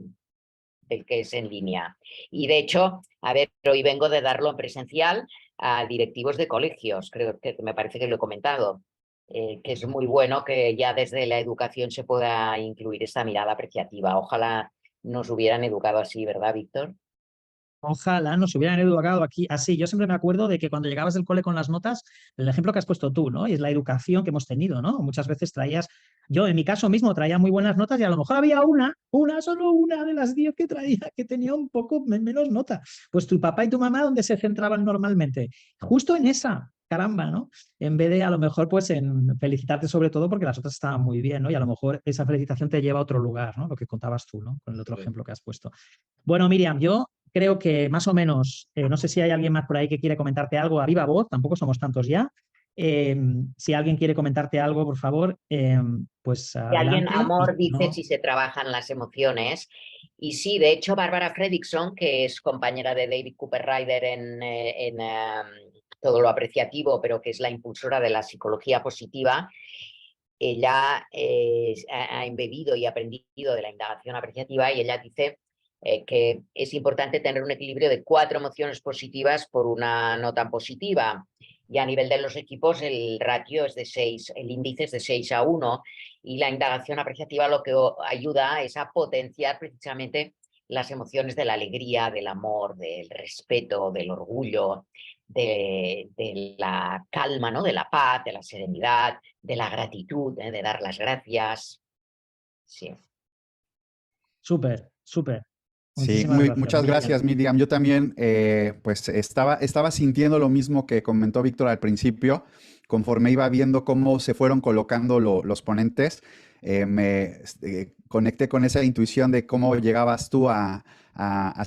que es en línea. Y de hecho, a ver, hoy vengo de darlo en presencial a directivos de colegios, creo que me parece que lo he comentado, que es muy bueno que ya desde la educación se pueda incluir esta mirada apreciativa. Ojalá nos hubieran educado así, ¿verdad, Víctor? Ojalá nos hubieran educado aquí así. Yo siempre me acuerdo de que cuando llegabas del cole con las notas, el ejemplo que has puesto tú, ¿no? Y es la educación que hemos tenido, ¿no? Muchas veces yo en mi caso mismo traía muy buenas notas y a lo mejor había solo una de las 10 que traía que tenía un poco menos nota. Pues tu papá y tu mamá, ¿dónde se centraban normalmente? Justo en esa, caramba, ¿no? En vez de a lo mejor pues en felicitarte sobre todo porque las otras estaban muy bien, ¿no? Y a lo mejor esa felicitación te lleva a otro lugar, ¿no? Lo que contabas tú, ¿no? Con el otro ejemplo que has puesto. Bueno, Miriam, yo creo que más o menos, no sé si hay alguien más por ahí que quiere comentarte algo a viva voz, tampoco somos tantos ya. Si alguien quiere comentarte algo, por favor, pues Y alguien, adelante. Y Amor, si dice no, si se trabajan las emociones. Y sí, de hecho, Bárbara Fredrickson, que es compañera de David Cooper Ryder en todo lo apreciativo, pero que es la impulsora de la psicología positiva, ella ha embebido y aprendido de la indagación apreciativa y ella dice que es importante tener un equilibrio de 4 emociones positivas por una no tan positiva. Y a nivel de los equipos el ratio es de 6, el índice es de 6:1 y la indagación apreciativa lo que ayuda es a potenciar precisamente las emociones de la alegría, del amor, del respeto, del orgullo, de la calma, ¿no? De la paz, de la serenidad, de la gratitud, de dar las gracias. Sí. súper, súper. Sí, Muchísimas gracias, muchas Miriam. gracias, Miriam. Yo también, pues estaba sintiendo lo mismo que comentó Víctor al principio, conforme iba viendo cómo se fueron colocando los ponentes, me conecté con esa intuición de cómo llegabas tú a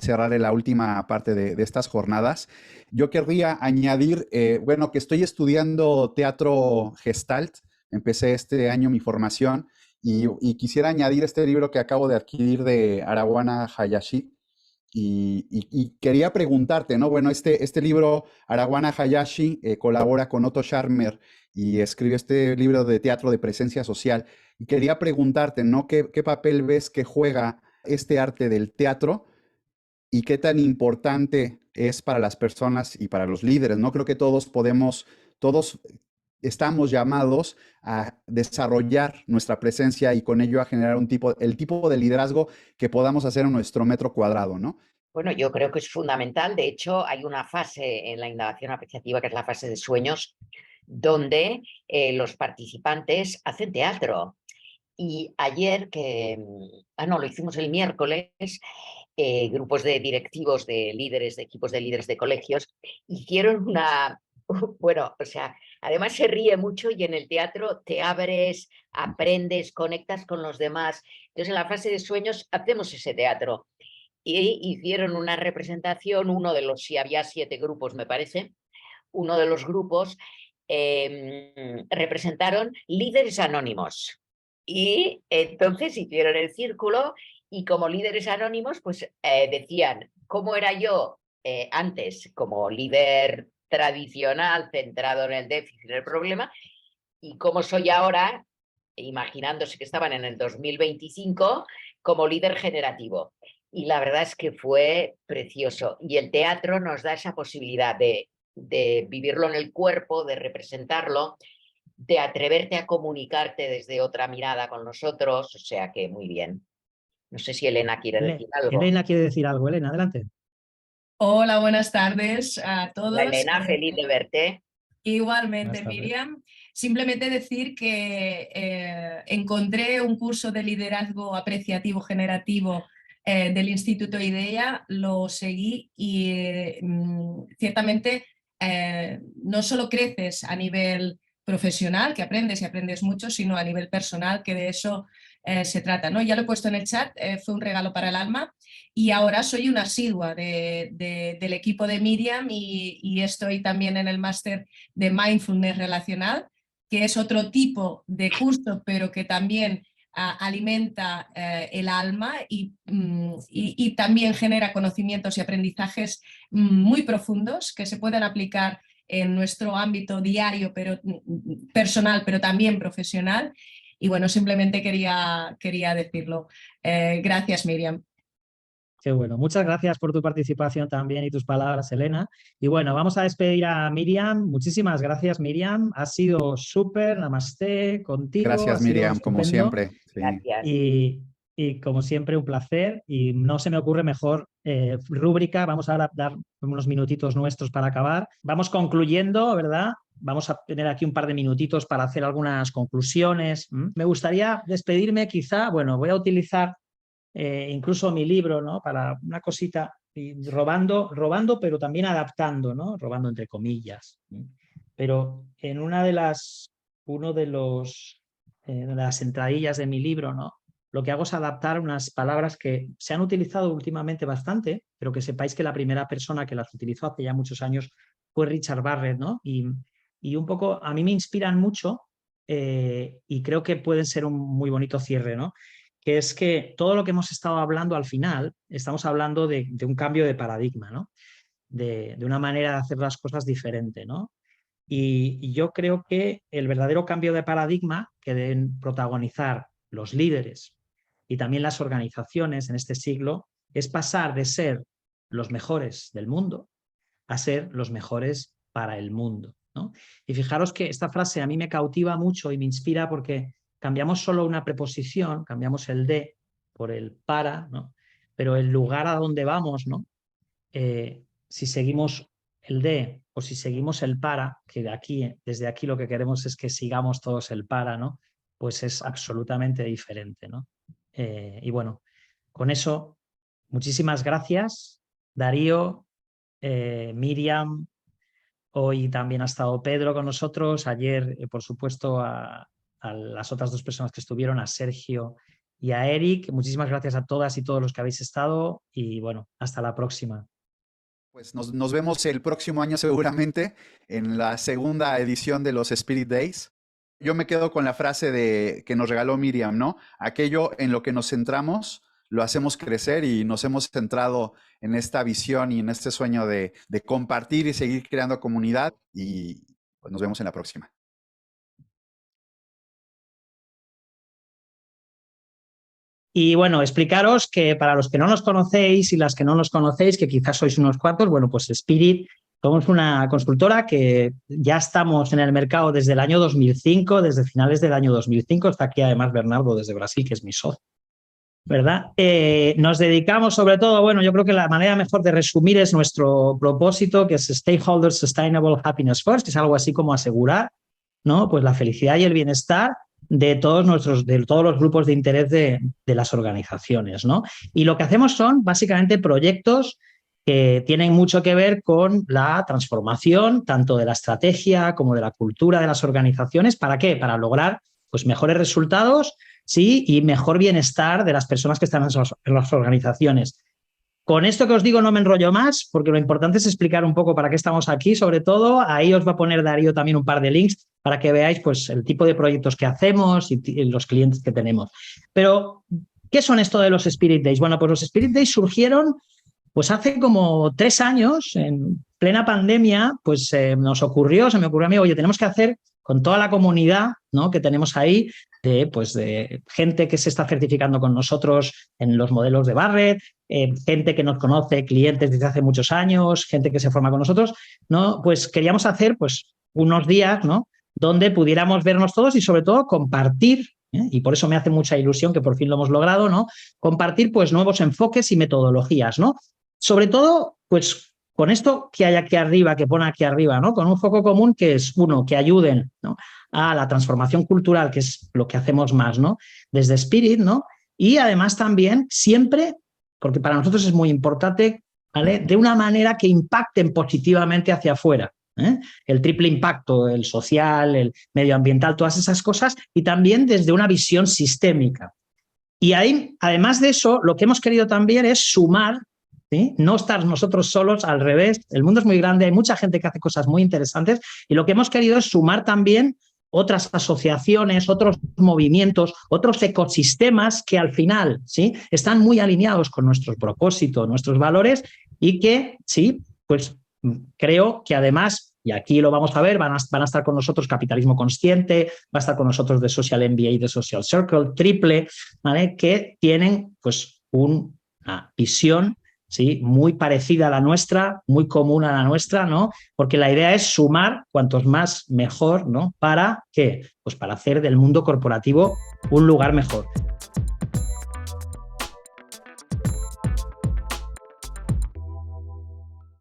cerrar la última parte de estas jornadas. Yo querría añadir, bueno, que estoy estudiando teatro Gestalt, empecé este año mi formación. Y quisiera añadir este libro que acabo de adquirir de Arawana Hayashi. Y quería preguntarte, ¿no? Bueno, este libro, Arawana Hayashi, colabora con Otto Scharmer y escribe este libro de teatro de presencia social. Y quería preguntarte, ¿no? ¿Qué papel ves que juega este arte del teatro y qué tan importante es para las personas y para los líderes? No creo que todos estamos llamados a desarrollar nuestra presencia y con ello a generar el tipo de liderazgo que podamos hacer en nuestro metro cuadrado, ¿no? Bueno, yo creo que es fundamental. De hecho, hay una fase en la indagación apreciativa que es la fase de sueños, donde los participantes hacen teatro. Y ayer, no, lo hicimos el miércoles, grupos de directivos, de líderes, de equipos de líderes de colegios, hicieron bueno, o sea, además se ríe mucho y en el teatro te abres, aprendes, conectas con los demás. Entonces, en la fase de sueños hacemos ese teatro. y hicieron una representación, uno de los, si había 7 grupos me parece, uno de los grupos representaron líderes anónimos. Y entonces hicieron el círculo y como líderes anónimos pues decían cómo era yo antes como líder tradicional centrado en el déficit, en el problema, y cómo soy ahora, imaginándose que estaban en el 2025, como líder generativo. Y la verdad es que fue precioso. Y el teatro nos da esa posibilidad de vivirlo en el cuerpo, de representarlo, de atreverte a comunicarte desde otra mirada con nosotros. O sea que muy bien. No sé si Elena quiere decir algo. Elena quiere decir algo. Elena, adelante. Hola, buenas tardes a todos. Hola, Elena, feliz de verte. Igualmente, Miriam. Simplemente decir que encontré un curso de liderazgo apreciativo generativo del Instituto IDEA, lo seguí y ciertamente no solo creces a nivel profesional, que aprendes y aprendes mucho, sino a nivel personal, que de eso se trata, ¿no? Ya lo he puesto en el chat, fue un regalo para el alma y ahora soy una asidua del equipo de Miriam y estoy también en el máster de Mindfulness Relacional, que es otro tipo de curso, pero que también alimenta el alma y también genera conocimientos y aprendizajes muy profundos que se pueden aplicar en nuestro ámbito diario, pero personal, pero también profesional. Y bueno, simplemente quería decirlo. Gracias, Miriam. Qué bueno. Muchas gracias por tu participación también y tus palabras, Elena. Y bueno, vamos a despedir a Miriam. Muchísimas gracias, Miriam. Ha sido súper, namaste contigo. Gracias, Miriam, como siempre. Sí. Gracias. Y como siempre, un placer. Y no se me ocurre mejor rúbrica. Vamos ahora a dar unos minutitos nuestros para acabar. Vamos concluyendo, ¿verdad? Vamos a tener aquí un par de minutitos para hacer algunas conclusiones. Me gustaría despedirme quizá, bueno, voy a utilizar incluso mi libro, ¿no? Para una cosita, robando, pero también adaptando, ¿no? Robando entre comillas. Pero en de las entradillas de mi libro, ¿no? Lo que hago es adaptar unas palabras que se han utilizado últimamente bastante, pero que sepáis que la primera persona que las utilizó hace ya muchos años fue Richard Barrett, ¿no? Y un poco a mí me inspiran mucho y creo que pueden ser un muy bonito cierre, ¿no? Que es que todo lo que hemos estado hablando al final, estamos hablando de un cambio de paradigma, ¿no? De una manera de hacer las cosas diferente, ¿no? Y yo creo que el verdadero cambio de paradigma que deben protagonizar los líderes y también las organizaciones en este siglo es pasar de ser los mejores del mundo a ser los mejores para el mundo, ¿no? Y fijaros que esta frase a mí me cautiva mucho y me inspira porque cambiamos solo una preposición, cambiamos el de por el para, ¿no? Pero el lugar a donde vamos, ¿no? Si seguimos el de o si seguimos el para, que desde aquí lo que queremos es que sigamos todos el para, ¿no? Pues es absolutamente diferente, ¿no? Y bueno, con eso, muchísimas gracias, Darío, Miriam, hoy también ha estado Pedro con nosotros, ayer, por supuesto, a las otras 2 personas que estuvieron, a Sergio y a Eric. Muchísimas gracias a todas y todos los que habéis estado y bueno, hasta la próxima. Pues nos vemos el próximo año seguramente en la segunda edición de los Spirit Days. Yo me quedo con la frase que nos regaló Miriam, ¿no? Aquello en lo que nos centramos, lo hacemos crecer y nos hemos centrado en esta visión y en este sueño de compartir y seguir creando comunidad y pues nos vemos en la próxima. Y bueno, explicaros que para los que no nos conocéis y las que no nos conocéis, que quizás sois unos cuantos, bueno, pues Spirit, somos una consultora que ya estamos en el mercado desde el año 2005, desde finales del año 2005. Está aquí además Bernardo desde Brasil, que es mi socio, ¿verdad? Nos dedicamos sobre todo, bueno, yo creo que la manera mejor de resumir es nuestro propósito, que es Stakeholder Sustainable Happiness First, que es algo así como asegurar, ¿no? Pues la felicidad y el bienestar de todos los grupos de interés de las organizaciones, ¿no? Y lo que hacemos son básicamente proyectos que tienen mucho que ver con la transformación tanto de la estrategia como de la cultura de las organizaciones. ¿Para qué? Para lograr pues mejores resultados, sí, y mejor bienestar de las personas que están en las organizaciones. Con esto que os digo no me enrollo más, porque lo importante es explicar un poco para qué estamos aquí, sobre todo. Ahí os va a poner Darío también un par de links para que veáis pues, el tipo de proyectos que hacemos y los clientes que tenemos. Pero, ¿qué son esto de los Spirit Days? Bueno, pues los Spirit Days surgieron pues hace como 3 años, en plena pandemia, pues se me ocurrió a mí, oye, tenemos que hacer con toda la comunidad, ¿no?, que tenemos ahí, de gente que se está certificando con nosotros en los modelos de Barrett, gente que nos conoce, clientes desde hace muchos años, gente que se forma con nosotros, ¿no? Pues queríamos hacer pues, unos días, ¿no?, donde pudiéramos vernos todos y sobre todo compartir, y por eso me hace mucha ilusión que por fin lo hemos logrado, ¿no?, compartir pues, nuevos enfoques y metodologías, ¿no? Sobre todo, pues con esto que hay aquí arriba, que pone aquí arriba, ¿no?, con un foco común que es, uno, que ayuden, ¿no?, a la transformación cultural, que es lo que hacemos más, ¿no?, desde Spirit, ¿no? Y además también siempre, porque para nosotros es muy importante, ¿vale?, de una manera que impacten positivamente hacia afuera, ¿eh? El triple impacto, el social, el medioambiental, todas esas cosas, y también desde una visión sistémica. Y ahí, además de eso, lo que hemos querido también es sumar, ¿sí?, no estar nosotros solos, al revés. El mundo es muy grande, hay mucha gente que hace cosas muy interesantes y lo que hemos querido es sumar también otras asociaciones, otros movimientos, otros ecosistemas que al final, ¿sí?, están muy alineados con nuestros propósitos, nuestros valores y que, sí, pues creo que además, y aquí lo vamos a ver, van a estar con nosotros Capitalismo Consciente, va a estar con nosotros de Social MBA y de Social Circle, Triple, ¿vale?, que tienen pues una visión, ¿sí?, muy parecida a la nuestra, muy común a la nuestra, ¿no? Porque la idea es sumar cuantos más mejor, ¿no? ¿Para qué? Pues para hacer del mundo corporativo un lugar mejor.